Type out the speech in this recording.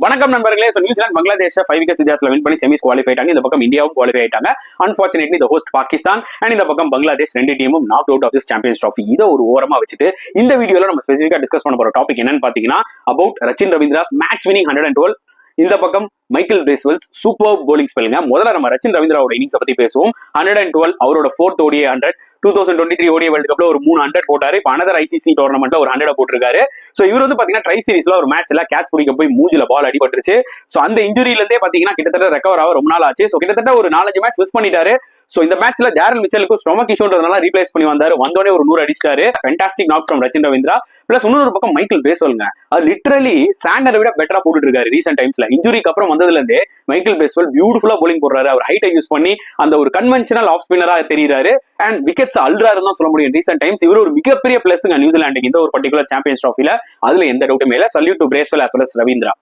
வணக்கம் நண்பர்களே. New Zealand Bangladesh 5 wicket வித்தியாசத்துல win பண்ணி செமிஸ் குவாலிஃபை ஆயிட்டாங்க. இந்த பக்கம் இந்தியாவும் குவாலிஃபை ஆயிட்டாங்க. அன்பார்ச்சுனேட்லி இந்த ஹோஸ்ட் பாகிஸ்தான் அண்ட் இந்த பக்கம் பங்களாதேஷ் ரெண்டு டீமும் knock out of this champions trophy. இதை ஒரு ஓரமா வச்சுட்டு இந்த வீடியோல நம்ம ஸ்பெசிஃபிக்கா டிஸ்கஸ் பண்ண போற டாபிக் என்னன்னு பாத்தீங்கன்னா அபவுட் ரச்சின் ரவீந்திராஸ் மேட்ச் வினிங் 112. இந்த பக்கம் மைக்கேல் பிரேஸ்வெல்ஸ் சூப்பர் போலிங் ஸ்பெல்லுங்க. முதல்ல நம்ம ரச்சின் ரவீந்திராவோட இன்னிங்ஸ் பத்தி பேசுவோம். 112 அவரோட 4th ODI 100. 2023 ODI வேர்ல்ட் கப்ல ஒரு 3 100 போட்டாரு. இப்ப அனதர் ICC டோர்னமெண்ட்ல ஒரு 100 போட்டிருக்காரு. சோ இவர் வந்து பாத்தீங்கன்னா ட்ரை சீரிஸ்ல ஒரு மேட்ச்ல கேட்ச் பிடிக்க போய் மூஞ்சில பால் அடிபட்டுருச்சு. சோ அந்த இன்ஜுரியில இருந்தே பாத்தீங்கன்னா கிட்டத்தட்ட ரெக்கவர் ஆக ரொம்ப நாள் ஆச்சு. சோ கிட்டத்தட்ட ஒரு 4-5 மேட்ச் மிஸ் பண்ணிட்டாரு. சோ இந்த மேட்ச்ல டேரல் மிச்சலுக்கு ஸ்டொமக் இஷ்யூன்றதுனால ரீப்ளேஸ் பண்ணி வந்தாரு. வந்தோடனே ஒரு 100 அடிச்சிட்டாரு. Fantastic knock from Rachin Ravindra. Plus இன்னொரு பக்கம் மைக்கேல் பிரேஸ்வெல்ங்க, அது லிட்டரலி சாண்டரை விட பெட்டரா போட்டுட்டு இருக்காரு ரீசென்ட் டைம்ஸ்ல. இன்ஜுரிக்கு அப்புறம் வந்ததுல இருந்தே மைக்கேல் பிரேஸ்வெல் பியூட்டிஃபுல்லா போலிங் போடுறாரு. அவர் ஹைட்டை யூஸ் பண்ணி அந்த ஒரு கன்வென்ஷனல் ஆஃப் ஸ்பின்னரா தெரியுறாரு. அண்ட் விக்கெட்ஸ் அல்றாருன்னு தான் சொல்ல முடியும். ரீசென்ட் டைம்ஸ் இவர் ஒரு மிகப்பெரிய பிளஸ்ங்க நியூசிலாந்துக்கு இந்த ஒரு பர்டிகுலர் சாம்பியன்ஸ் ட்ராஃபில. அதுல எந்த டவுட்டுமே இல்ல. Salute to Bracewell as well as Ravindra.